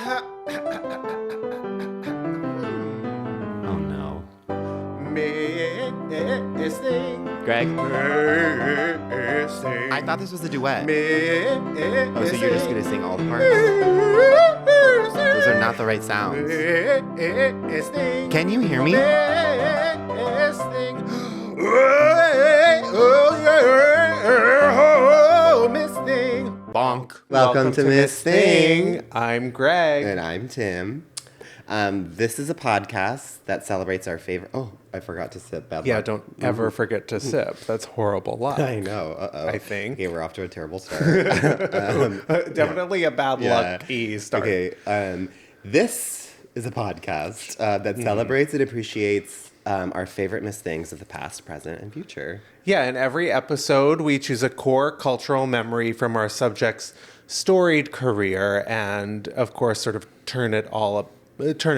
Oh no. Missing. Greg? Missing. I thought this was a duet. Missing. Oh, so you're just gonna sing all the parts? Those are not the right sounds. Missing. Can you hear me? Missing. Oh, missing. Bonk. Welcome to Missing. I'm Greg. And I'm Tim. This is a podcast that celebrates our favorite... Oh, I forgot to sip. Bad Yeah, luck. don't ever forget to sip. That's horrible luck. I know. Uh-oh. I think. Okay, we're off to a terrible start. Definitely a bad lucky start. Okay, this is a podcast that celebrates and appreciates our favorite missed things of the past, present, and future. Yeah, in every episode, we choose a core cultural memory from our subject's storied career and, of course, sort of turn it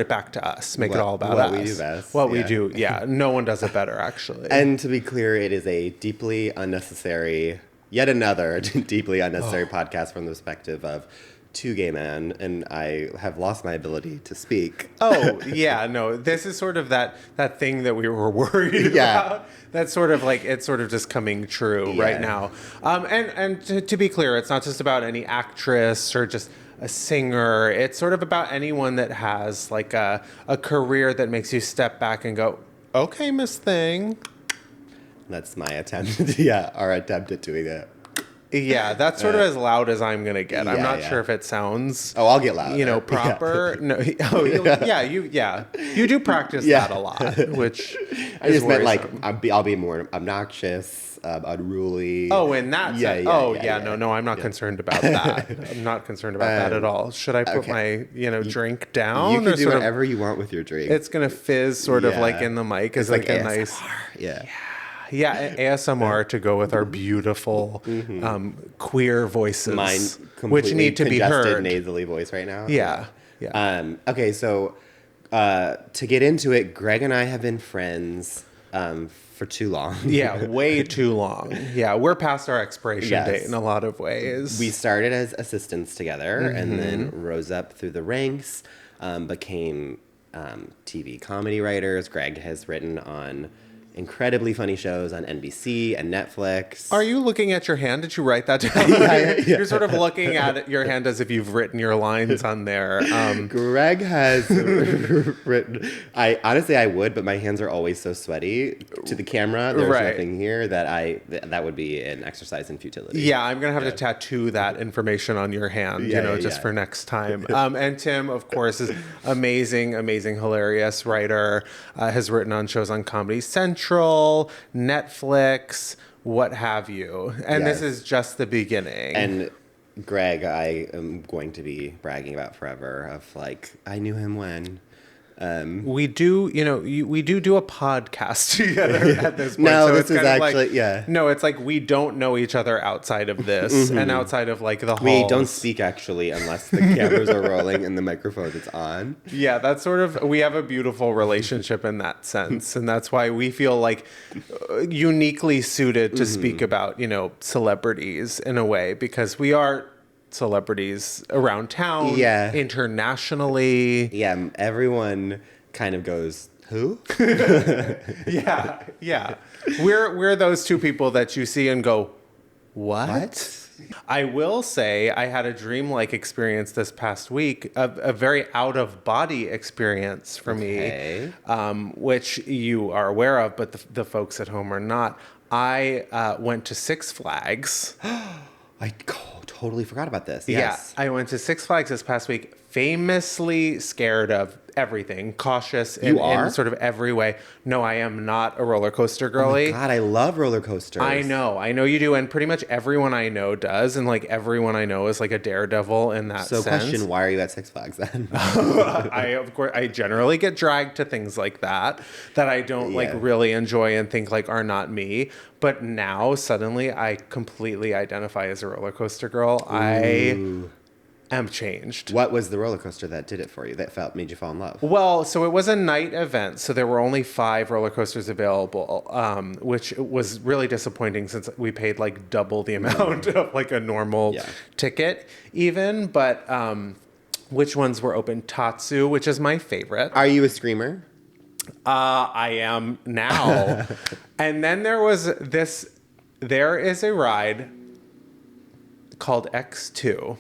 back to us, make it all about us. What we do best. What we do, yeah. No one does it better, actually. And to be clear, it is a deeply unnecessary, yet another deeply unnecessary podcast from the perspective of two gay men, and I have lost my ability to speak. Oh, yeah, no, this is sort of that thing that we were worried about. That's sort of like, it's sort of just coming true right now. And to be clear, it's not just about any actress or just a singer. It's sort of about anyone that has like a career that makes you step back and go, okay, Miss Thing. That's my attempt. Our attempt at doing it. Yeah, that's sort of as loud as I'm going to get. I'm not sure if it sounds... Oh, I'll get loud. Proper. No. Oh, you do practice that a lot, which I just meant like I'll be more obnoxious, unruly. Oh, in that sense. No, I'm not concerned about that. I'm not concerned about that at all. Should I put my, drink down? You can do whatever you want with your drink. It's going to fizz sort of like in the mic. It's like a ASMR. nice... Yeah, ASMR to go with our beautiful queer voices, which need to be heard. Nasally voice right now. Yeah. Okay, so to get into it, Greg and I have been friends for too long. Yeah, way too long. Yeah, we're past our expiration date in a lot of ways. We started as assistants together and then rose up through the ranks, became TV comedy writers. Greg has written on incredibly funny shows on NBC and Netflix. Are you looking at your hand? Did you write that down? You're sort of looking at your hand as if you've written your lines on there. Greg has written... I would, but my hands are always so sweaty to the camera. There's nothing here that would be an exercise in futility. Yeah, I'm going to have to tattoo that information on your hand, just for next time. And Tim, of course, is amazing, hilarious writer, has written on shows on Comedy Central, Netflix, what have you. And this is just the beginning. And Greg, I am going to be bragging about forever of like, I knew him when. We do a podcast together at this point. No, so this is actually, No, it's like we don't know each other outside of this and outside of like the halls. We don't speak actually unless the cameras are rolling and the microphone is on. Yeah, that's sort of, we have a beautiful relationship in that sense. And that's why we feel like uniquely suited to speak about, celebrities in a way, because we are celebrities around town, internationally. Yeah, everyone kind of goes, who? Yeah. We're those two people that you see and go, what? I will say I had a dreamlike experience this past week, a very out-of-body experience for me, which you are aware of, but the folks at home are not. I went to Six Flags. I totally forgot about this. Yes. Yeah, I went to Six Flags this past week, famously scared of everything, cautious in sort of every way. No, I am not a roller coaster girly. Oh my God, I love roller coasters. I know you do, and pretty much everyone I know does, and like everyone I know is like a daredevil in that sense. So question, why are you at Six Flags then? I generally get dragged to things like that I don't like really enjoy and think like are not me. But now suddenly I completely identify as a roller coaster girl. Ooh. I am changed. What was the roller coaster that did it for you, that made you fall in love? Well, so it was a night event, so there were only 5 roller coasters available, which was really disappointing since we paid like double the amount of like a normal ticket even. But Which ones were open? Tatsu, which is my favorite. Are you a screamer? I am now. And then there is a ride called X2,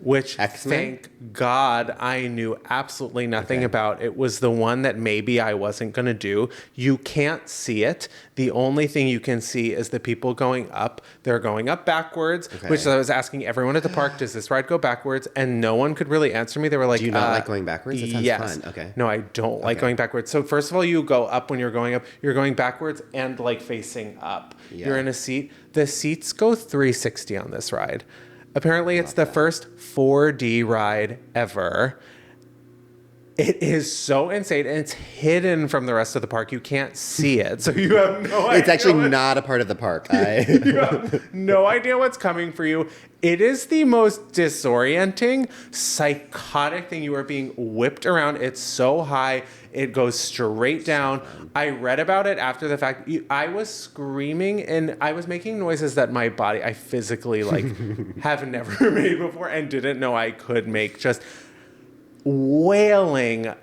which X-Men? thank God I knew absolutely nothing about. It was the one that maybe I wasn't going to do. You can't see it. The only thing you can see is the people going up. They're going up backwards, which I was asking everyone at the park, does this ride go backwards? And no one could really answer me. They were like, Do you not like going backwards? It sounds fun. Okay. No, I don't like going backwards. So first of all, you go up when you're going up. You're going backwards and like facing up. Yeah. You're in a seat. The seats go 360 on this ride. Apparently, it's the first 4D ride ever. It is so insane, and it's hidden from the rest of the park. You can't see it, so you have no idea. It's actually not a part of the park. You have no idea what's coming for you. It is the most disorienting, psychotic thing. You are being whipped around. It's so high. It goes straight down. I read about it after the fact. I was screaming and I was making noises that my body, I physically have never made before and didn't know I could make. Just wailing.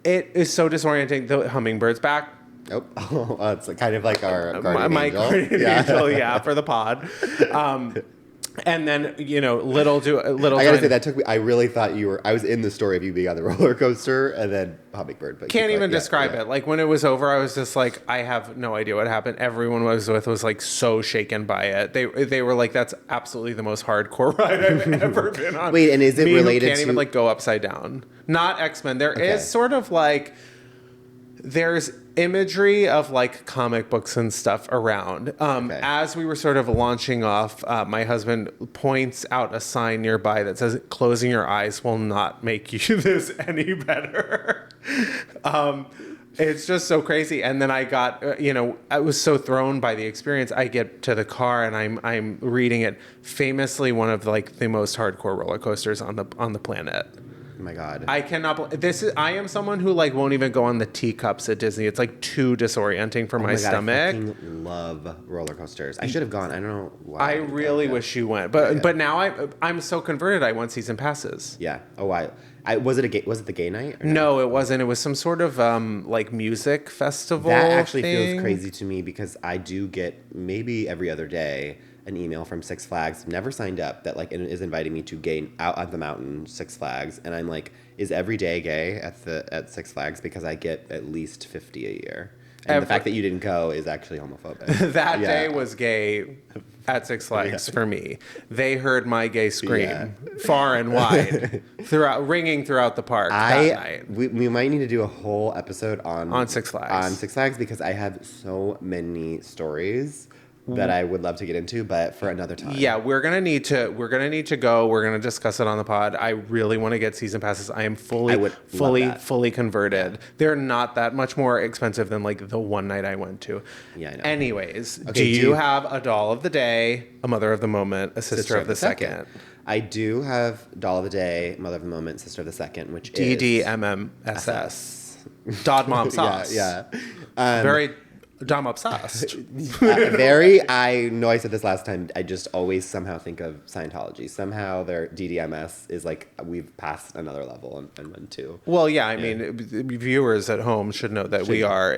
It is so disorienting. The hummingbird's back. Oh, it's kind of like our guardian angel. Guardian angel, for the pod. And then, little. I gotta say that took me. I really thought I was in the story of you being on the roller coaster and then hummingbird. But can't even describe it. Like when it was over, I was just like, I have no idea what happened. Everyone I was with was like so shaken by it. They were like, that's absolutely the most hardcore ride I've ever been on. Wait, and is it related can't even like go upside down? Not X-Men. There is sort of like. There's imagery of like comic books and stuff around. As we were sort of launching off, my husband points out a sign nearby that says, "Closing your eyes will not make you this any better." It's just so crazy. And then I got, I was so thrown by the experience. I get to the car and I'm reading it. Famously, one of like the most hardcore roller coasters on the planet. Oh my God. I cannot. I am someone who like won't even go on the teacups at Disney. It's like too disorienting for my stomach. I fucking love roller coasters. I should have gone. I don't know why. I really wish you went, but now I'm so converted. I want season passes. Yeah. Oh, was it the gay night? No, it wasn't. It was some sort of like music festival. That actually feels crazy to me because I do get maybe every other day an email from Six Flags, never signed up, that like is inviting me to gay out on the mountain Six Flags, and I'm like, is every day gay at Six Flags? Because I get at least 50 a year, and the fact that you didn't go is actually homophobic. That day was gay at Six Flags for me. They heard my gay scream far and wide, ringing throughout the park that night. We might need to do a whole episode on Six Flags. On Six Flags because I have so many stories that I would love to get into, but for another time. Yeah, we're gonna need to go. We're gonna discuss it on the pod. I really want to get season passes. I am fully converted. They're not that much more expensive than like the one night I went to. Yeah, I know. Anyways, do you have a doll of the day, a mother of the moment, a sister of the second? I do have doll of the day, mother of the moment, sister of the second, which is DDMMSS. Dod Mom Sauce. Yeah. Very Dom obsessed. I know I said this last time. I just always somehow think of Scientology. Somehow their DDMS is like we've passed another level and went to. Well, yeah. I mean, viewers at home should know that we are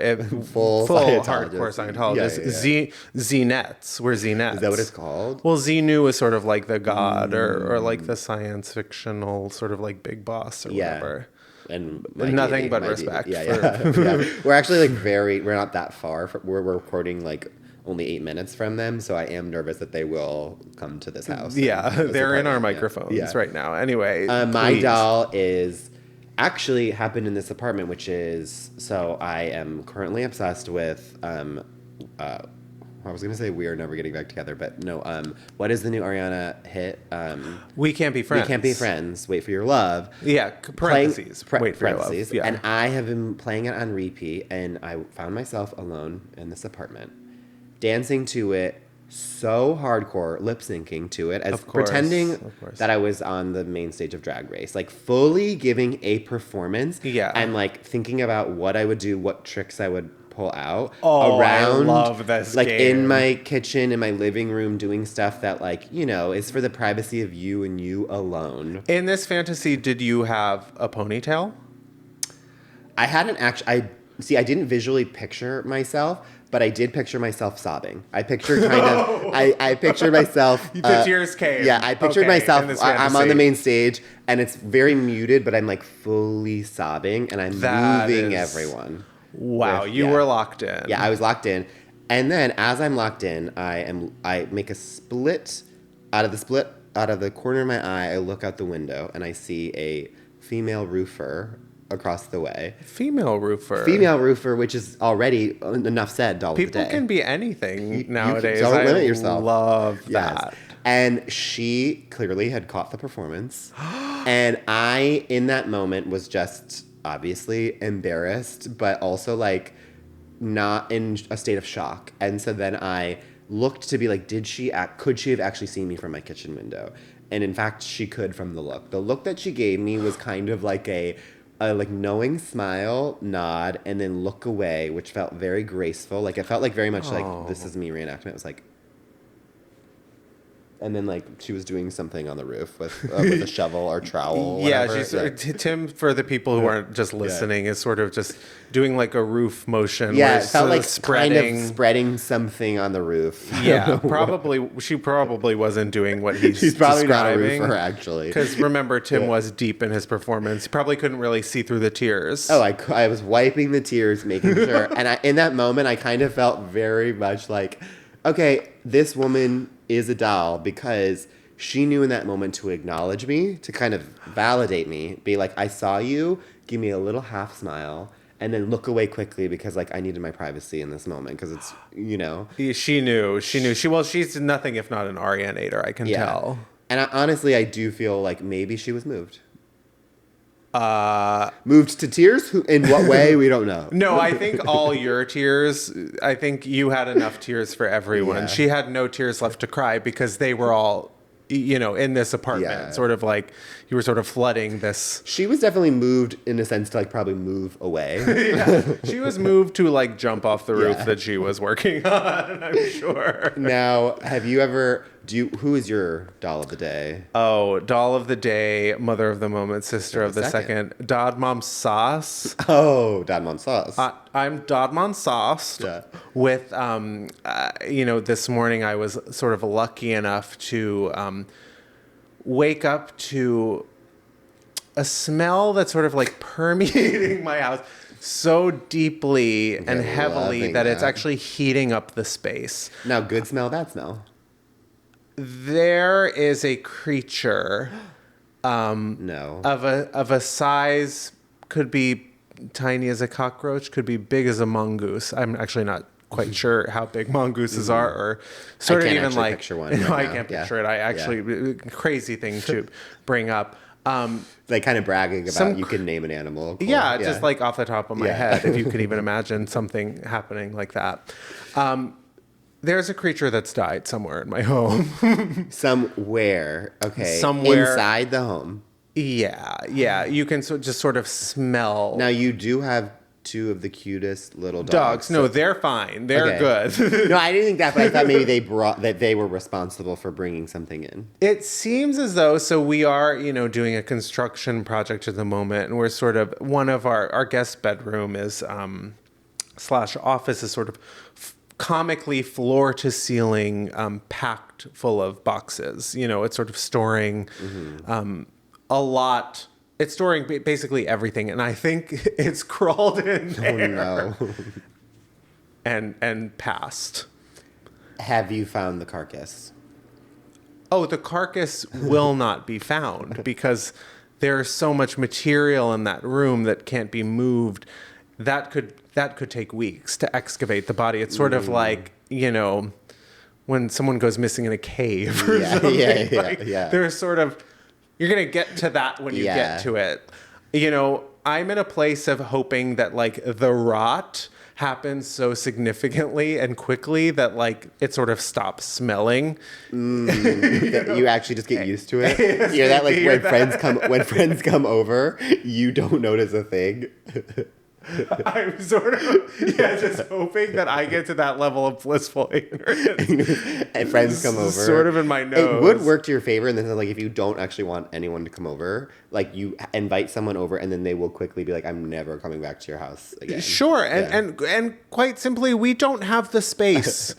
full hardcore Scientologists. Zinettes. We're Zinettes. Is that what it's called? Well, Xenu is sort of like the god or like the science fictional sort of like big boss or whatever. And nothing but respect. We're actually like we're not that far. We're recording like only 8 minutes from them, so I am nervous that they will come to this house. Yeah, they're in our microphones right now. Anyway, my doll is actually happened in this apartment, which is so I am currently obsessed with. I was gonna say we are never getting back together, but no. What is the new Ariana hit? We Can't Be Friends. We Can't Be Friends. Wait for Your Love. Yeah. Parentheses. Wait for Your Love. Yeah. And I have been playing it on repeat, and I found myself alone in this apartment, dancing to it, so hardcore, lip syncing to it, pretending that I was on the main stage of Drag Race, like fully giving a performance. Yeah. And like thinking about what I would do, what tricks I would pull pull out I around love this like game. in my kitchen, in my living room, doing stuff that like, you know, is for the privacy of you and you alone. In this fantasy, did you have a ponytail? I hadn't actually, I didn't visually picture myself, but I did picture myself sobbing. I pictured kind of, I pictured myself. The tears came. Yeah, I pictured myself, in this I'm on the fantasy. main stage, and it's very muted, but I'm like fully sobbing, and I'm moving everyone. Wow, you were locked in. Yeah, I was locked in. And then as I'm locked in, I make a split out of the corner of my eye, I look out the window, and I see a female roofer across the way. Female roofer, which is already enough said. Doll of the day. People can be anything nowadays. Don't limit yourself. Love that. And she clearly had caught the performance, and I, in that moment, was just obviously embarrassed, but also like not in a state of shock. And so then I looked to be like, could she have actually seen me from my kitchen window? And in fact, she could from the look. The look that she gave me was kind of like a like knowing smile, nod, and then look away, which felt very graceful. Like it felt like very much like this is me reenactment. It was like, and then like she was doing something on the roof with a shovel or trowel. Or yeah, whatever. Tim, for the people who aren't just listening, is sort of just doing like a roof motion. Yeah, where it felt like spreading. kind of spreading something on the roof. Yeah, she probably wasn't doing what he's probably describing. not a roofer, actually. Because remember, Tim was deep in his performance. He probably couldn't really see through the tears. Oh, I was wiping the tears, making sure. And in that moment, I kind of felt very much like, okay, this woman is a doll, because she knew in that moment to acknowledge me, to kind of validate me, be like, I saw you, give me a little half smile, and then look away quickly because like I needed my privacy in this moment, because it's, you know. She knew. She's nothing if not an Arianator, I can tell. And honestly, I do feel like maybe she was moved. Moved to tears? In what way? We don't know. No, I think all your tears, I think you had enough tears for everyone. Yeah. She had no tears left to cry because they were all, you know, in this apartment. Yeah. Sort of like you were sort of flooding this. She was definitely moved in a sense to like probably move away. Yeah. She was moved to like jump off the roof that she was working on, I'm sure. Now, have you ever... who is your doll of the day? Oh, doll of the day, mother of the moment, sister of the second. Dod Mom Sauce. Oh, Dad Mom Sauce. I'm Dod Mom Sauce. Yeah. With, you know, this morning I was sort of lucky enough to wake up to a smell that's sort of like permeating my house so deeply and heavily that it's actually heating up the space. Now, good smell, bad smell. There is a creature No. of a size, could be tiny as a cockroach, could be big as a mongoose. I'm actually not quite sure how big mongooses are, or sort I of can't even actually like picture one no, right I now. can't Yeah. picture it. I actually crazy thing to bring up. Like kind of bragging about you can name an animal. Cool. Yeah, just like off the top of my Yeah. head, if you could even imagine something happening like that. There's a creature that's died somewhere in my home. Somewhere. Okay. Somewhere. Inside the home. Yeah. You can just sort of smell. Now, you do have two of the cutest little dogs. dogs. No, they're fine. They're Okay. good. No, I didn't think that, but I thought maybe they were responsible for bringing something in. It seems as though, so we are, you know, doing a construction project at the moment, and we're sort of, one of our guest bedroom is, slash office is sort of comically floor to ceiling, packed full of boxes. You know, it's sort of storing, a lot. It's storing basically everything, and I think it's crawled in there. Oh, no. and passed. Have you found the carcass? Oh, the carcass will not be found because there's so much material in that room that can't be moved. That could take weeks to excavate the body. It's sort of like, you know, when someone goes missing in a cave or something. Yeah. There's sort of, you're going to get to that when you get to it. You know, I'm in a place of hoping that like the rot happens so significantly and quickly that like it sort of stops smelling. You actually just get used to it. You know that like when friends come over, you don't notice a thing. I'm sort of, just hoping that I get to that level of blissful ignorance. And friends come over. Sort of in my nose. It would work to your favor in the sense, like, if you don't actually want anyone to come over, like, you invite someone over and then they will quickly be like, I'm never coming back to your house again. Sure. And quite simply, we don't have the space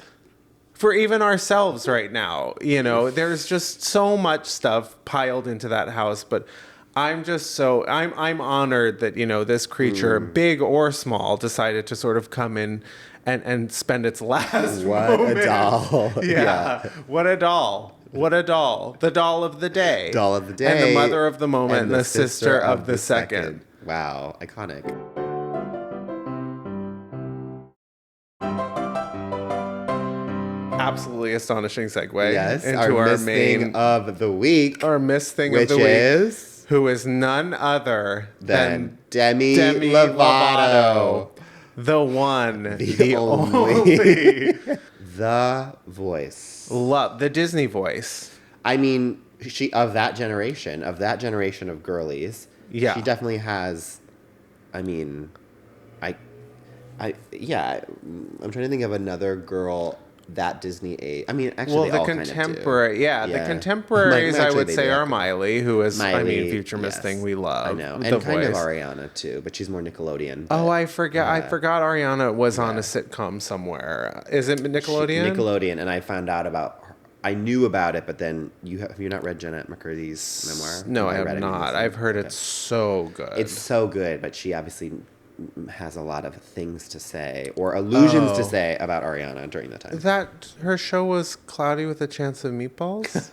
for even ourselves right now. You know, there's just so much stuff piled into that house, but I'm just I'm honored that, you know, this creature, big or small, decided to sort of come in and spend its last moment. A doll. Yeah. What a doll. What a doll. The doll of the day. Doll of the day. And the mother of the moment and the sister of the second. Wow. Iconic. Absolutely astonishing segue. Yes. Into our Miss main Thing of the week. Our Miss Thing of the week. Which is... Who is none other than Demi Lovato. The one. The only. The voice. Love. The Disney voice. I mean, she of that generation of girlies. Yeah. She definitely has, I mean, I'm trying to think of another girl that Disney age. I mean, actually, the contemporary, the contemporaries, I would say, are Miley, who is, future Miss Thing we love. I know, and kind of Ariana too, but she's more Nickelodeon. Oh, I forgot Ariana was on a sitcom somewhere. Is it Nickelodeon? Nickelodeon, and I found out about her. I knew about it, but then have you not read Jeanette McCurdy's memoir? No, I have not. I've heard it's so good. It's so good, but she obviously has a lot of things to say or allusions to say about Ariana during that time. That her show was Cloudy with a Chance of Meatballs?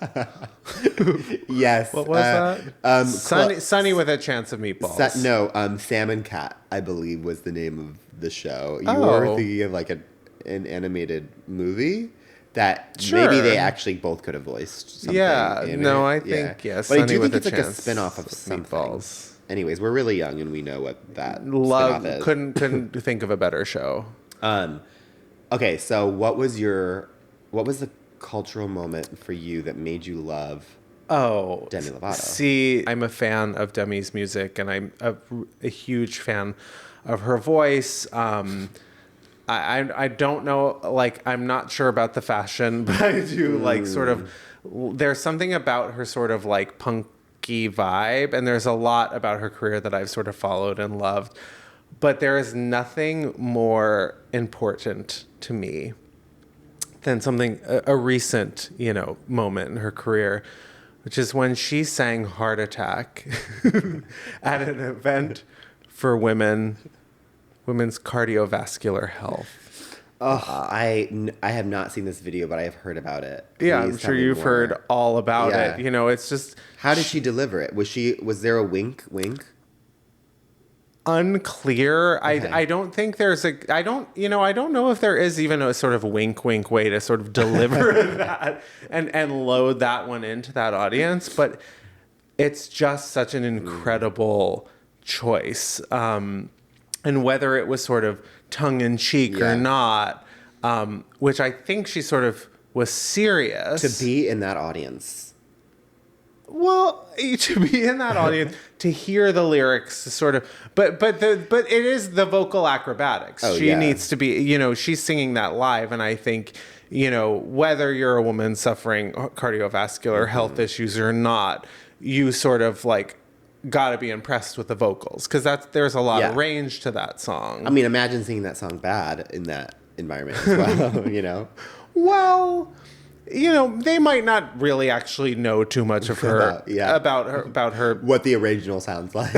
Yes. What was that? Sunny with a Chance of Meatballs. Sam and Cat, I believe, was the name of the show. You were thinking of like an animated movie that maybe they actually both could have voiced something. Yeah, no, I think, yes. But I do think it's like a spin-off of something. Meatballs. Anyways, we're really young and we know what that spin-off is. Couldn't think of a better show. Okay, so what was the cultural moment for you that made you love Demi Lovato? See, I'm a fan of Demi's music and I'm a huge fan of her voice. I don't know, like, I'm not sure about the fashion, but I do like sort of, there's something about her sort of like punk vibe, and there's a lot about her career that I've sort of followed and loved, but there is nothing more important to me than a recent, moment in her career, which is when she sang Heart Attack at an event for women's cardiovascular health. I have not seen this video, but I have heard about it. Please I'm sure you've heard all about it. It's just... How did she deliver it? Was there a wink? Unclear. Okay. I don't think there's I don't know if there is even a sort of wink way to sort of deliver that and load that one into that audience, but it's just such an incredible choice. And whether it was sort of tongue-in-cheek or not, which I think she sort of was serious. To be in that audience. Well, to be in that audience, to hear the lyrics, sort of, but it is the vocal acrobatics. She needs to be, she's singing that live, and I think, whether you're a woman suffering cardiovascular health issues or not, you sort of like got to be impressed with the vocals, because there's a lot of range to that song. I mean, imagine singing that song bad in that environment as well, Well, they might not really actually know too much of her about her what the original sounds like.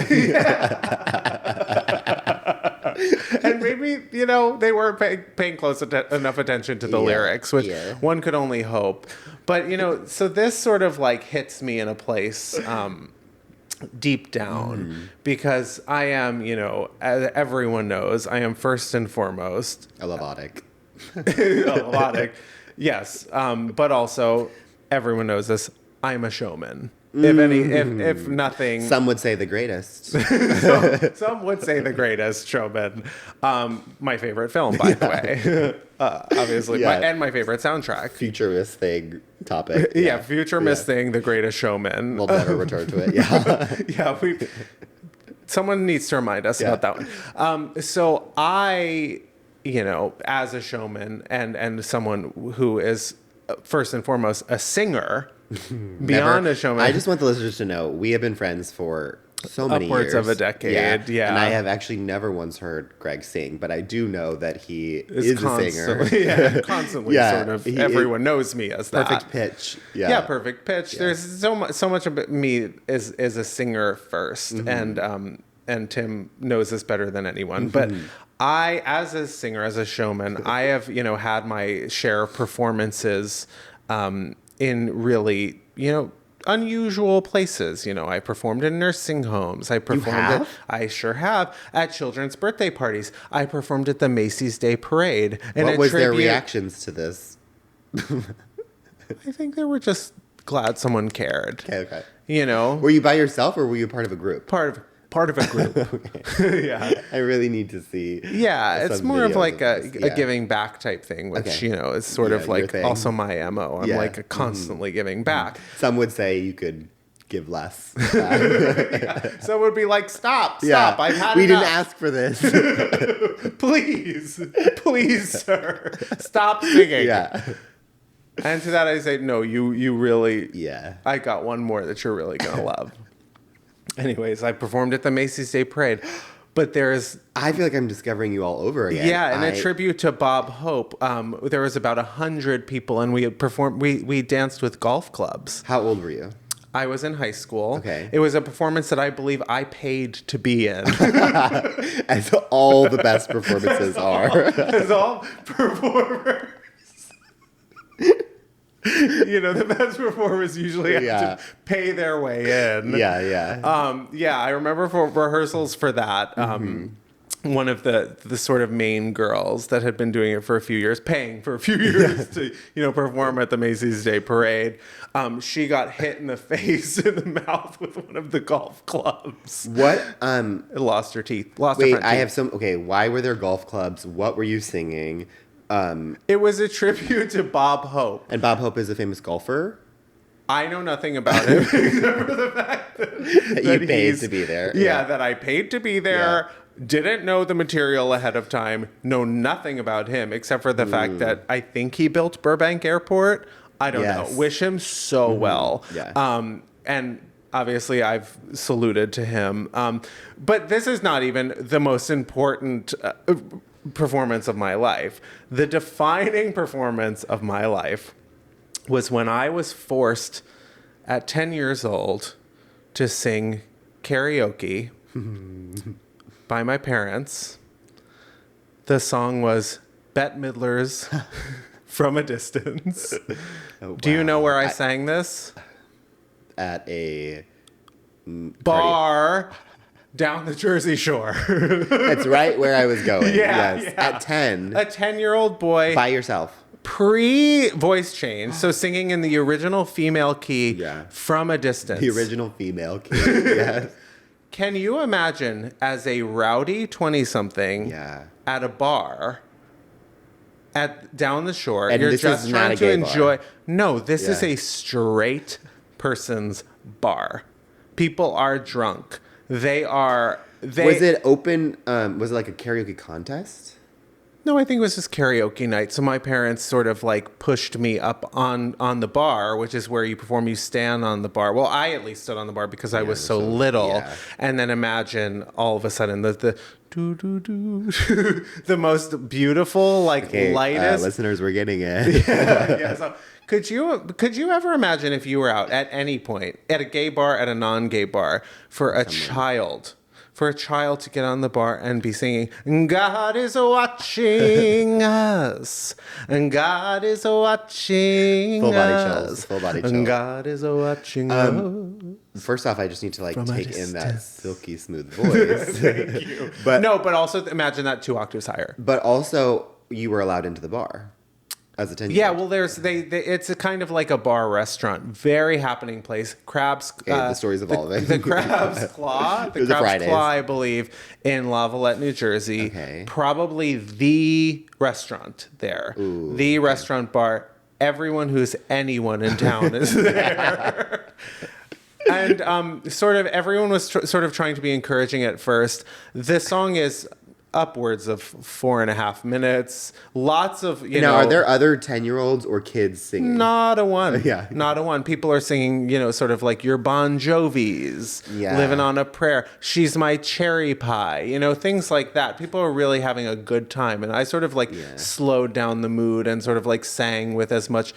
And maybe they weren't paying close enough attention to the lyrics, which one could only hope. But so this sort of like hits me in a place deep down, because I am, as everyone knows, I am first and foremost a Lovatic. Yes, but also everyone knows this. I'm a showman. If nothing, some would say the greatest. Some would say the greatest showman. My favorite film, by the way, obviously, and my favorite soundtrack. Future Miss Thing topic. Future Miss Thing, The Greatest Showman. We'll never return to it. Someone needs to remind us about that one. So I, as a showman and someone who is first and foremost a singer, beyond a showman. I just want the listeners to know we have been friends for so many upwards years. of a decade. Yeah. And I have actually never once heard Greg sing, but I do know that he is a singer. Constantly sort of. Everyone knows me as that. Perfect pitch. Yeah, perfect pitch. Yeah. There's so much of me is a singer first, and Tim knows this better than anyone. But I, as a singer, as a showman, I have had my share of performances in really unusual places. I performed in nursing homes. I sure have. At children's birthday parties. I performed at the Macy's Day Parade. And what was their reactions to this? I think they were just glad someone cared. Okay. Were you by yourself or were you part of a group? Part of a group. Yeah. I really need to see. Yeah, it's more of like a giving back type thing, which, is sort of like also my MO. I'm like constantly giving back. Some would say you could give less. Some would be like, stop. I've had We enough. didn't ask for this. Please, sir. Stop singing. Yeah. And to that I say, no, you really, I got one more that you're really going to love. Anyways, I performed at the Macy's Day Parade, but I feel like I'm discovering you all over again. Yeah, and a tribute to Bob Hope. There was about 100 people, and we had performed. We danced with golf clubs. How old were you? I was in high school. Okay. It was a performance that I believe I paid to be in. As all the best performances are. As all performers. The best performers usually have to pay their way in. Yeah. I remember for rehearsals for that. One of the sort of main girls that had been doing it for a few years, paying for a few years to perform at the Macy's Day Parade. She got hit in the face, in the mouth with one of the golf clubs. What? Lost her teeth. Wait, I have some. Okay, why were there golf clubs? What were you singing? It was a tribute to Bob Hope. And Bob Hope is a famous golfer? I know nothing about him except for the fact that you paid to be there. Yeah, that I paid to be there. Yeah. Didn't know the material ahead of time. Know nothing about him except for the fact that I think he built Burbank Airport. I don't know. Wish him so well. Yeah. And obviously I've saluted to him. But this is not even the most important performance of my life. The defining performance of my life was when I was forced at 10 years old to sing karaoke by my parents. The song was Bette Midler's From a Distance. Oh, wow. Do you know where I sang this? At a bar down the Jersey Shore. That's right where I was going. Yes. Yeah. At 10. A 10-year-old boy. By yourself. Pre-voice change. So singing in the original female key From a Distance. The original female key. Yes. Can you imagine as a rowdy 20-something at a bar down the shore, and you're this just is trying not a to gay enjoy. Bar. No, this is a straight person's bar. People are drunk. Was it open? Was it like a karaoke contest? No, I think it was just karaoke night. So my parents sort of like pushed me up on the bar, which is where you perform. You stand on the bar. Well, I at least stood on the bar because I was so little. Yeah. And then imagine all of a sudden the do do do the most beautiful lightest. Listeners, we're getting it. Yeah. So could you ever imagine if you were out at any point at a gay bar, at a non-gay bar, for a child to get on the bar and be singing, God is watching us, and God is watching us. Full body chills. And God is watching us. First off, I just need to take in that silky smooth voice. Thank you. But also imagine that 2 octaves higher. But also, you were allowed into the bar. As a 10-year-old. Yeah, well, it's a kind of like a bar restaurant, very happening place. Crab's. The story's evolving. The Crab's Claw, I believe, in Lavallette, New Jersey. Okay. Probably the restaurant there. Ooh, the restaurant bar. Everyone who's anyone in town is there. And sort of everyone was sort of trying to be encouraging at first. This song is upwards of 4.5 minutes. Lots of, now, are there other 10-year-olds or kids singing? Not a one. Yeah. Not a one. People are singing, sort of like your Bon Jovis, Yeah. Living on a Prayer, She's My Cherry Pie, things like that. People are really having a good time. And I sort of slowed down the mood and sort of sang with as much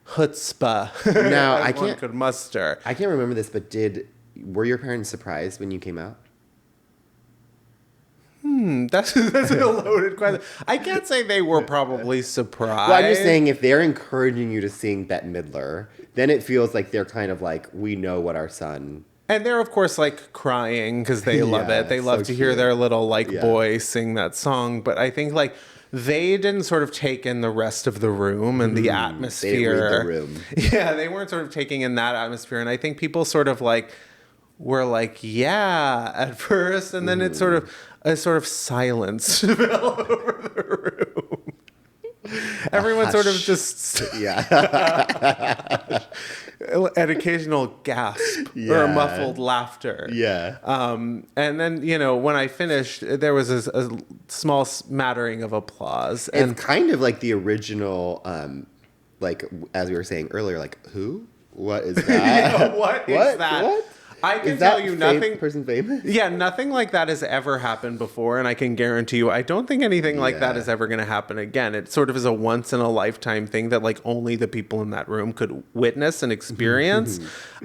chutzpah Now, as one could muster. I can't remember this, but were your parents surprised when you came out? That's a loaded question. I can't say they were probably surprised. Well, I'm just saying, if they're encouraging you to sing Bette Midler, then it feels like they're kind of we know what our son... And they're, of course, crying because they love it. They love to hear their little, boy sing that song. But I think, they didn't sort of take in the rest of the room and the atmosphere. They didn't read the room. Yeah, they weren't sort of taking in that atmosphere. And I think people sort of, were yeah at first. And then it sort of... a sort of silence fell over the room. Everyone sort of just... Yeah. an occasional gasp or muffled laughter. Yeah. And then, when I finished, there was a small smattering of applause. And it's kind of like the original, as we were saying earlier, who? What is that? What is that? What? I can tell you nothing. Person famous? Yeah, nothing like that has ever happened before, and I can guarantee you, I don't think anything like that is ever going to happen again. It sort of is a once in a lifetime thing that only the people in that room could witness and experience.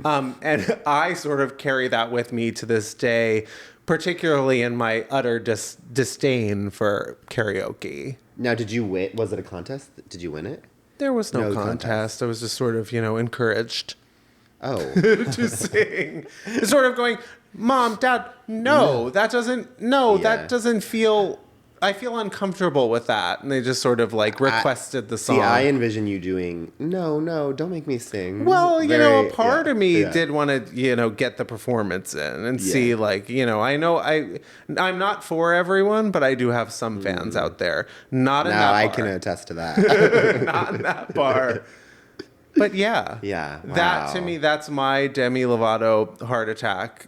And I sort of carry that with me to this day, particularly in my utter disdain for karaoke. Now, did you win? Was it a contest? Did you win it? There was no contest. I was just sort of, encouraged. Oh. To sing. Sort of going, Mom, Dad, that doesn't feel... I feel uncomfortable with that. And they just sort of requested the song. See, I envision you doing, no, don't make me sing. Well, a part of me did want to, get the performance in and see I know I'm not for everyone, but I do have some fans out there. Not in that bar. I can attest to that. Not in that bar. But yeah. Yeah. Wow. That to me, that's my Demi Lovato heart attack.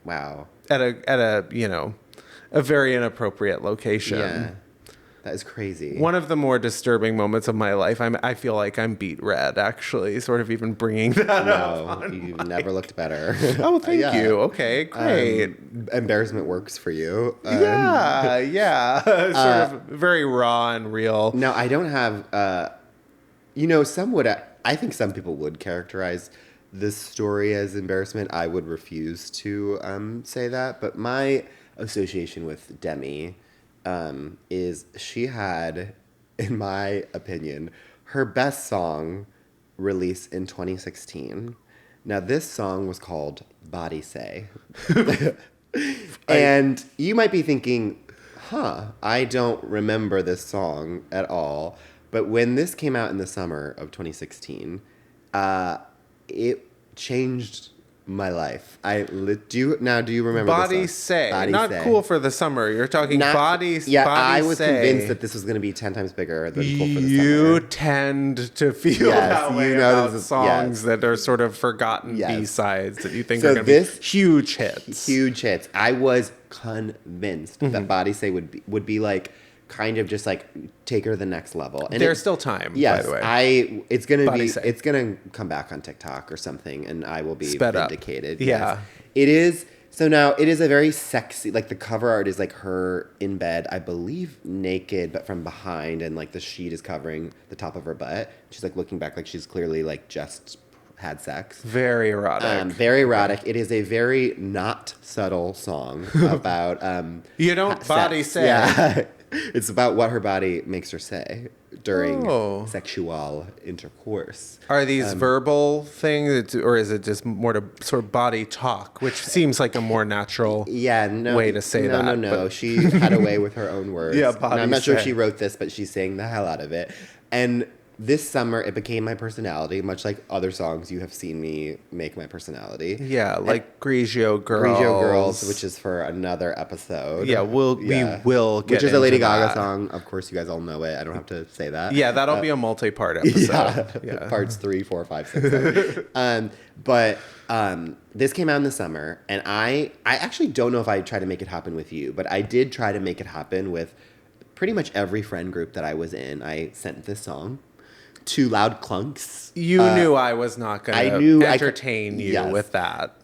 Wow. At a a very inappropriate location. Yeah. That is crazy. One of the more disturbing moments of my life. I feel like I'm beat red, actually, sort of even bringing that up. No, you never looked better. Oh, thank you. Okay, great. Embarrassment works for you. Yeah. Sort of very raw and real. No, I don't have, some would... I think some people would characterize this story as embarrassment. I would refuse to say that. But my association with Demi is she had, in my opinion, her best song released in 2016. Now, this song was called Body Say. And you might be thinking, I don't remember this song at all. But when this came out in the summer of 2016, it changed my life. Do you remember Body this song? Say. Body Not Say. cool for the summer. You're talking Body Say. Yeah, Body I was Say. convinced that this was going to be 10 times bigger than Cool for the Summer. You tend to feel that way about songs that are sort of forgotten B-sides that you think are going to be huge hits. Huge hits. I was convinced that Body Say would be kind of just take her to the next level. And there's still time, yes, by the way. It's gonna come back on TikTok or something, and I will be vindicated. Yeah. Yes. It is. So now it is a very sexy, the cover art is her in bed, I believe naked, but from behind, and the sheet is covering the top of her butt. She's looking back she's clearly just had sex. Very erotic. Very erotic. It is a very not subtle song about you don't body say. Yeah. It's about what her body makes her say during sexual intercourse. Are these verbal things, or is it just more to sort of body talk, which seems like a more natural way to say that? No. She had a way with her own words. Yeah, body I'm not sure if say. she wrote this, but she's saying the hell out of it. And this summer, it became my personality, much like other songs you have seen me make my personality. Yeah, like Grigio Girls. Grigio Girls, which is for another episode. Yeah, we will get which is a Lady into Gaga that. song. Of course, you guys all know it. I don't have to say that. Yeah, that'll be a multi-part episode. Yeah. Parts 3, 4, 5, 6, 7. But this came out in the summer, and I actually don't know if I tried to make it happen with you, but I did try to make it happen with pretty much every friend group that I was in. I sent this song. 2 Loud Clunks. You knew I was not going to entertain you with that.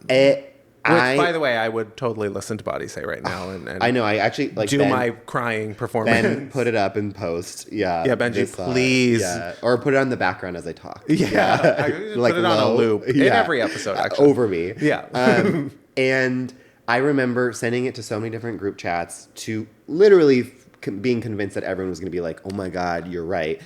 By the way, I would totally listen to Body Say right now. And I know. I actually do my crying performance. Ben put it up in post. Yeah. Yeah, Benji, please. Or put it on the background as I talk. Yeah. I like put it on a loop in every episode, actually. Over me. Yeah. And I remember sending it to so many different group chats to literally being convinced that everyone was going to be like, oh my God, you're right.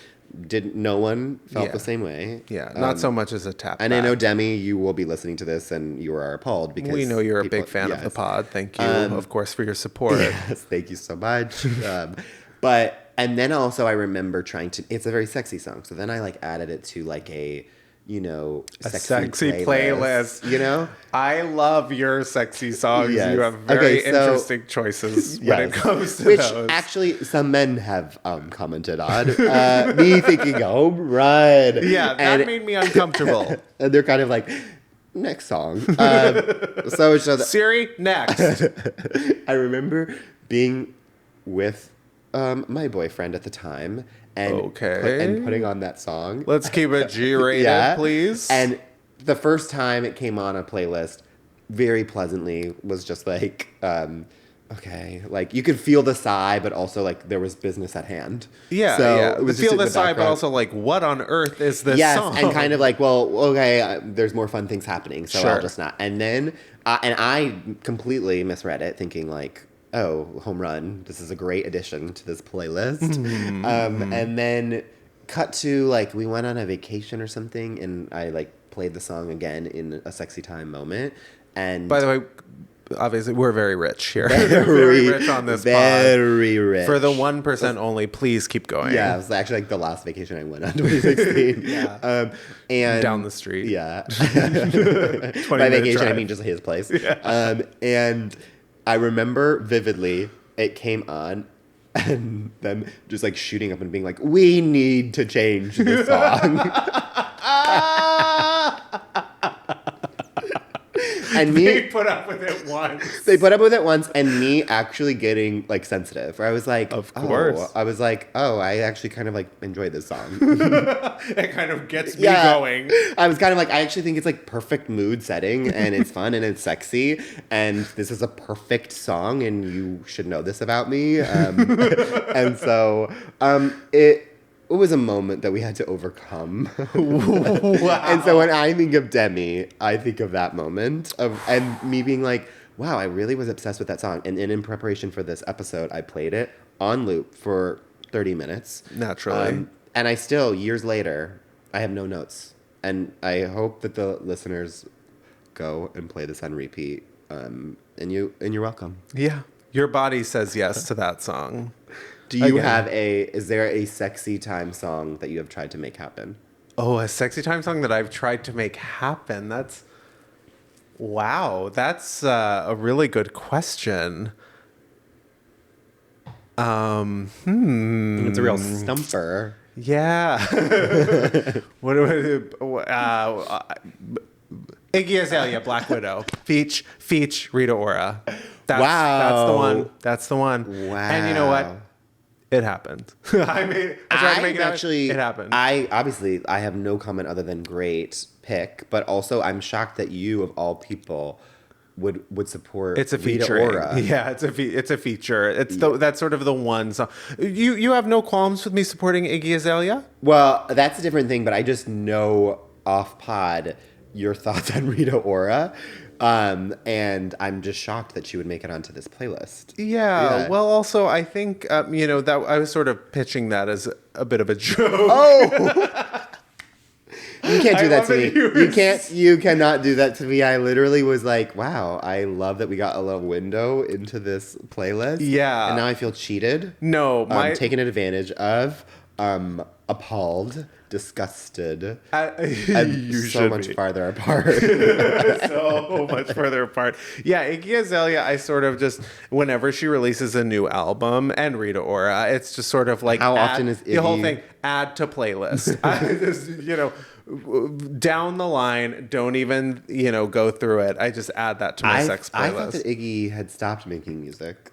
No one felt the same way. Yeah, not so much as a tap. And I know, Demi, you will be listening to this and you are appalled because we know you're a big fan of the pod. Thank you, of course, for your support. Yes, thank you so much. And then also I remember it's a very sexy song. So then I like added it to like a sexy playlist. You know? I love your sexy songs. Yes. You have very interesting choices when it comes to those. Which actually some men have commented on. Me thinking home run. Yeah, that made me uncomfortable. And they're kind of like, next song. Siri, next. I remember being with my boyfriend at the time. And putting on that song. Let's keep it G-rated, please. And the first time it came on a playlist, very pleasantly, was just like, okay. Like, you could feel the sigh, but also, like, there was business at hand. Yeah, so it was feel the sigh, but also, like, what on earth is this song? Yes, and kind of like, well, okay, there's more fun things happening, so I'll just not. And then, and I completely misread it, thinking, like, oh, home run. This is a great addition to this playlist. And then cut to, like, we went on a vacation or something, and I, like, played the song again in a sexy time moment. And by the way, obviously, we're very rich here. Very rich on this pod. Very rich. For the 1% only, please keep going. Yeah, it was actually, like, the last vacation I went on, 2016. And down the street. Yeah. By vacation, drive. I mean just his place. Yeah. And I remember vividly it came on and them just like shooting up and being like, we need to change this song. And they put up with it once. They put up with it once, and me actually getting like sensitive. I was like, of course. I was like, I actually kind of like enjoy this song. It kind of gets me going. I was kind of like, I actually think it's like perfect mood setting, and it's fun and it's sexy, and this is a perfect song, and you should know this about me. And so it was a moment that we had to overcome. Wow. And so when I think of Demi, I think of that moment and me being like, wow, I really was obsessed with that song. And in preparation for this episode, I played it on loop for 30 minutes. Naturally. And I still, years later, I have no notes. And I hope that the listeners go and play this on repeat. And you're welcome. Yeah. Your body says yes to that song. Do you is there a sexy time song that you have tried to make happen? Oh, a sexy time song that I've tried to make happen. That's a really good question. It's a real stumper. Yeah. What do I do? Iggy Azalea, Black Widow. Feach, Rita Ora. That's the one. Wow. And you know what? It happened. I tried to make it happen. It happened. I have no comment other than great pick, but also I'm shocked that you, of all people, would support it's a Rita feature. Ora. Yeah, it's a feature. That's sort of the one song. You have no qualms with me supporting Iggy Azalea? Well, that's a different thing, but I just know off pod your thoughts on Rita Ora. And I'm just shocked that she would make it onto this playlist. Yeah. Well, also, I think, that I was sort of pitching that as a bit of a joke. Oh! You can't do that to me. You cannot do that to me. I literally was like, wow, I love that we got a little window into this playlist. Yeah. And now I feel cheated. No, taken advantage of. Appalled, disgusted, You so much farther apart. So much further apart. Yeah, Iggy Azalea, I sort of just, whenever she releases a new album, and Rita Ora, it's just sort of like, How often is the whole Iggy- thing, add to playlist. I just, down the line, don't even, go through it. I just add that to my sex playlist. I thought that Iggy had stopped making music.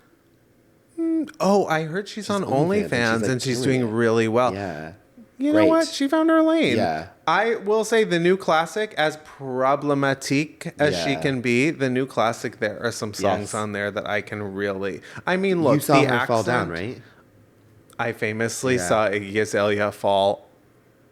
Oh, I heard she's on OnlyFans and she's doing really well. Yeah. You know what? She found her lane. Yeah. I will say the new classic, as problematique as she can be, the new classic, there are some songs on there that I can really... I mean, look, you saw the her accent, fall down, right? I famously saw Iggy Azalea fall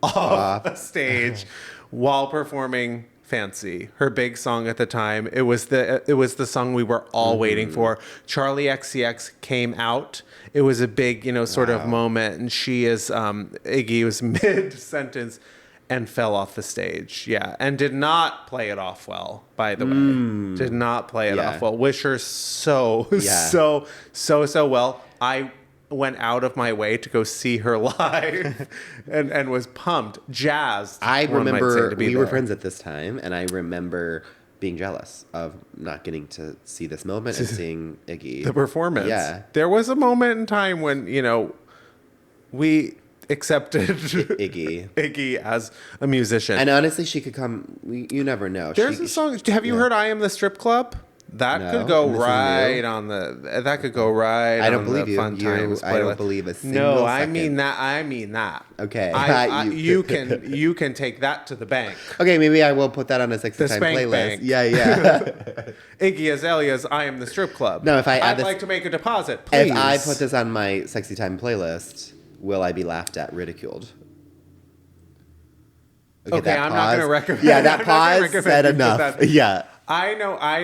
off a stage while performing Fancy, her big song at the time. It was the song we were all waiting for. Charlie XCX came out. It was a big, sort of moment, and Iggy was mid-sentence and fell off the stage. Yeah, and did not play it off well, by the way. Did not play it off well. Wish her so well. I went out of my way to go see her live and was pumped, jazzed. I remember we were friends at this time, and I remember being jealous of not getting to see this moment and seeing Iggy. The performance. Yeah. There was a moment in time when, we accepted Iggy as a musician. And honestly, she could come. You never know. There's a song. Have you heard "I Am the Strip Club"? That could go right on the. That could go right. I don't on believe the you. Fun Times I don't believe a single. No, I second. mean that. I mean that. Okay. You can take that to the bank. Okay, maybe I will put that on a sexy time Spank playlist. Bank. Yeah. Iggy Azalea's "I Am the Strip Club." No, if I'd like to make a deposit, please. If I put this on my sexy time playlist, will I be laughed at, ridiculed? Okay, I'm not going to recommend. Yeah, that pause said enough. Yeah. I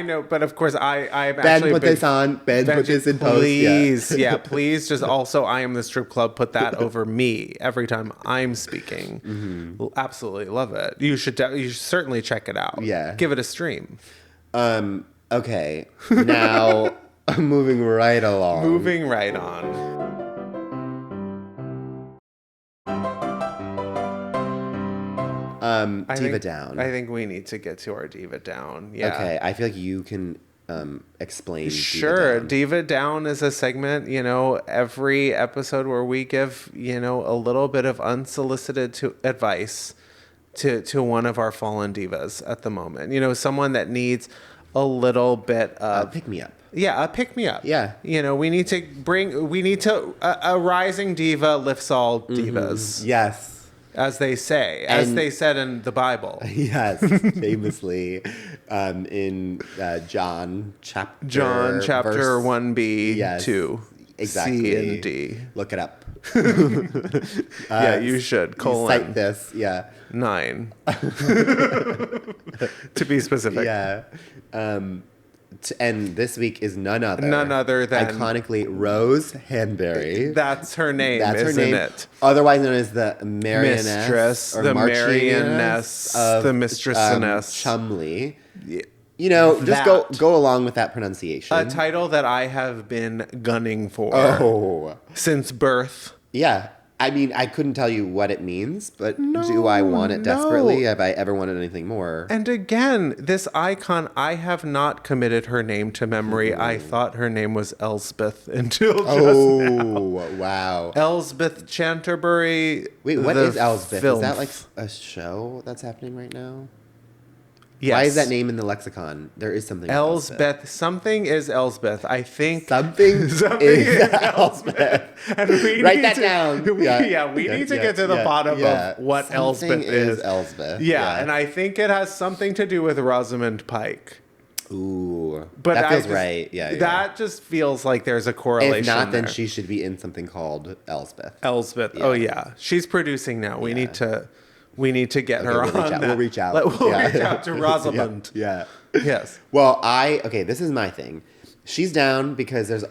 know, but of course I'm Ben, actually put this on. Ben, put this in post. Please, please, just also "I Am the Strip Club." Put that over me every time I'm speaking. Mm-hmm. Absolutely love it. You should certainly check it out. Yeah, give it a stream. Okay, now moving right along. Moving right on. Diva Down. I think we need to get to our Diva Down. Yeah. Okay, I feel like you can explain. Sure. Diva Down is a segment, every episode where we give, a little bit of unsolicited advice to one of our fallen divas at the moment. Someone that needs a little bit of pick me up. Yeah, a pick me up. Yeah. We need to a rising diva lifts all divas. Yes. As they say, they said in the Bible. Yes, famously in John chapter 1b 2. Exactly. C and D. Look it up. Yeah, you should. Cite this. Yeah. 9. To be specific. Yeah. And this week is none other than iconically Rose Hanbury. That's her name, isn't it? Otherwise known as the Marioness, the Marioness, the Mistressness Chumley. Just go along with that pronunciation. A title that I have been gunning for since birth. Yeah. I mean, I couldn't tell you what it means, but do I want it desperately? Have I ever wanted anything more? And again, this icon, I have not committed her name to memory. I thought her name was Elsbeth until just now. Wow. Elsbeth Chanterbury. Wait, what is Elsbeth? Is that like a show that's happening right now? Yes. Why is that name in the lexicon? There is something. Elsbeth. Something is Elsbeth. I think something is Elsbeth. And we write that down. We need to get to the bottom of what something Elsbeth is. Elsbeth. Yeah, and I think it has something to do with Rosamund Pike. Ooh, but that feels right. Yeah, that just feels like there's a correlation. If not, then there. she should be in something called Elsbeth. Elsbeth. Yeah. Oh yeah, she's producing now. We need to get her on. We'll reach out. We'll reach out to Rosamund. Yeah. Yes. Well, this is my thing. She's down because there's,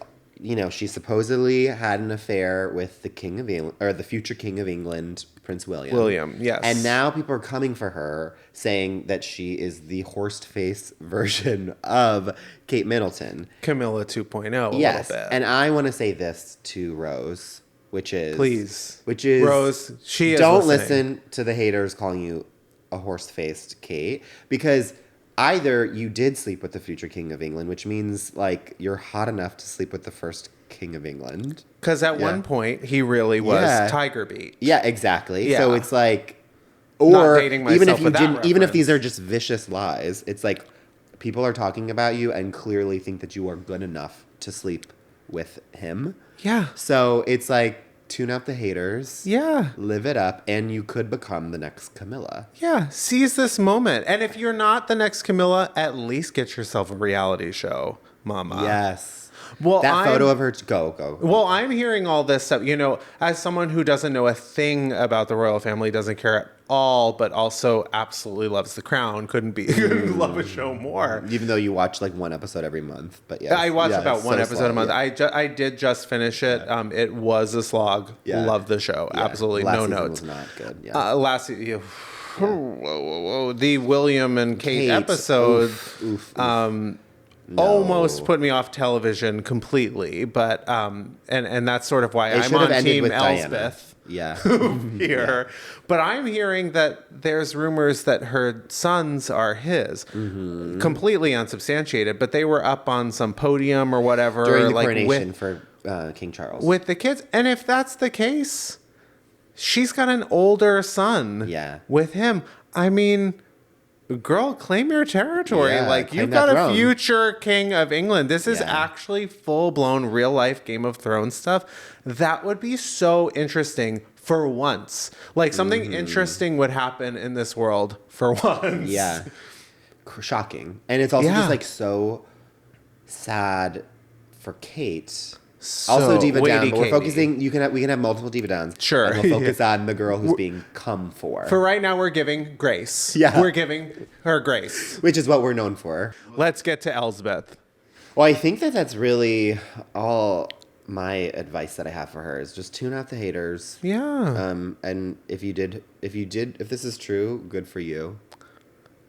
she supposedly had an affair with the King of England, or the future King of England, Prince William. Yes. And now people are coming for her, saying that she is the horsed face version of Kate Middleton. Camilla 2.0 a little bit. And I want to say this to Rose. which is Rose. She is don't listening. listen to the haters calling you a horse-faced Kate, because either you did sleep with the future king of England, which means like you're hot enough to sleep with the first king of England. Because at one point he really was Tiger Beat. Yeah, exactly. Yeah. So it's like, Not or dating even myself if you with that didn't, even if reference. these are just vicious lies, it's like people are talking about you and clearly think that you are good enough to sleep with him. Yeah. So it's like, tune out the haters. Yeah. Live it up, and you could become the next Camilla. Yeah. Seize this moment. And if you're not the next Camilla, at least get yourself a reality show, mama. Yes. Well, that photo of her. Go. Well, I'm hearing all this stuff. You know, as someone who doesn't know a thing about the royal family, doesn't care at all, but also absolutely loves The Crown, couldn't love a show more. Even though you watch like one episode every month, but yeah, I watch about one episode a month. Yeah. I did just finish it. Yeah. It was a slog. Yeah. Love the show. Yeah. Absolutely Last no season notes. was not good. Yeah. Last season. Whoa. The William and Kate episode. Oof. Almost put me off television completely, but and that's sort of why It I'm should have on ended Team with Elspeth. Yeah. Here. But I'm hearing that there's rumors that her sons are his. Mm-hmm. Completely unsubstantiated, but they were up on some podium or whatever. During the like coronation for King Charles. with the kids. And if that's the case, she's got an older son with him. I mean, girl, claim your territory. Yeah, like, claim you've that got throne. a future king of England. This is Yeah. actually full-blown real-life Game of Thrones stuff. That would be so interesting for once. Like, something interesting would happen in this world for once. Yeah. Shocking. And it's also just like so sad for Kate. Also diva down, but we're focusing. We can have multiple diva downs. Sure. And we'll focus on the girl who's being come for. For right now, we're giving grace. Yeah. We're giving her grace. Which is what we're known for. Let's get to Elsbeth. Well, I think that's really all my advice that I have for her is just tune out the haters. Yeah. And if this is true, good for you.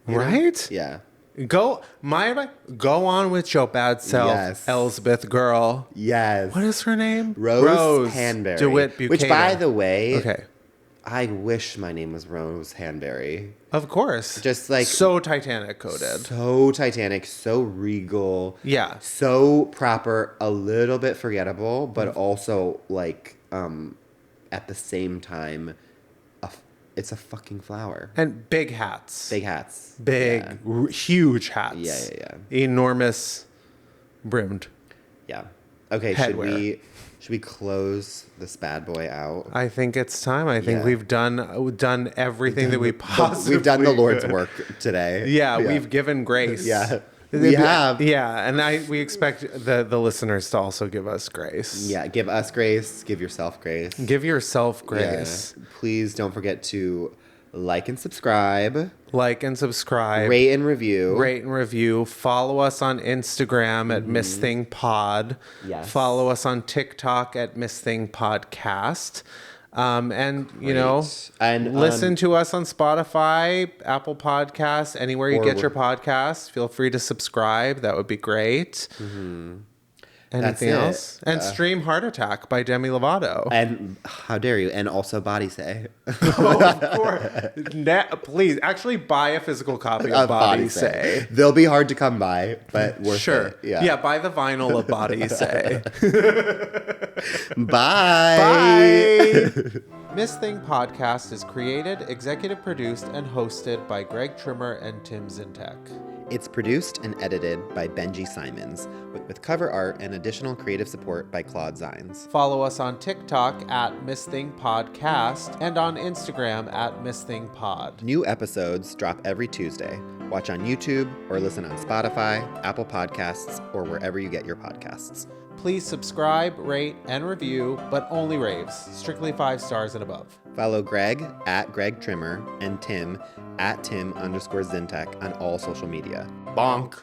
Right? Yeah. Go on with your bad self, Yes. Elsbeth girl. Yes. What is her name? Rose Hanbury. DeWitt Buchanan. Which, by the way, okay, I wish my name was Rose Hanbury. of course. Just like so Titanic coded. So Titanic, so regal. Yeah. So proper, a little bit forgettable, but also like at the same time, it's a fucking flower. And big hats. Big hats. Big, huge hats. Yeah. Enormous brimmed. Yeah. Okay, Headwear. should we close this bad boy out? I think it's time. I think we've done everything that we possibly We've done the Lord's could. work today. Yeah, we've given grace. Yeah. We have. Yeah, and we expect the listeners to also give us grace. Yeah, give us grace. Give yourself grace. Give yourself grace. Yeah. Please don't forget to like and subscribe. Like and subscribe. Rate and review. Rate and review. Follow us on Instagram at Miss Thing Pod. Yes. Follow us on TikTok at Miss Thing Podcast. And you know, and listen to us on Spotify, Apple Podcasts, anywhere you get your podcasts. Feel free to subscribe. That would be great. Anything else? And stream Heart Attack by Demi Lovato. And how dare you? And also Body Say. Oh, of course. Please, actually buy a physical copy of Body Say. They'll be hard to come by, but worth it. Yeah, buy the vinyl of Body Say. Bye. Bye. Miss Thing Podcast is created, executive produced, and hosted by Greg Trimmer and Tim Zientek. It's produced and edited by Benji Simons, with cover art and additional creative support by Claude Zeins. Follow us on TikTok at Miss Thing Podcast and on Instagram at Miss Thing Pod. New episodes drop every Tuesday. Watch on YouTube or listen on Spotify, Apple Podcasts, or wherever you get your podcasts. Please subscribe, rate, and review, but only raves. Strictly 5 stars and above. Follow Greg at Greg Trimmer and Tim at Tim_Zientek on all social media. Bonk.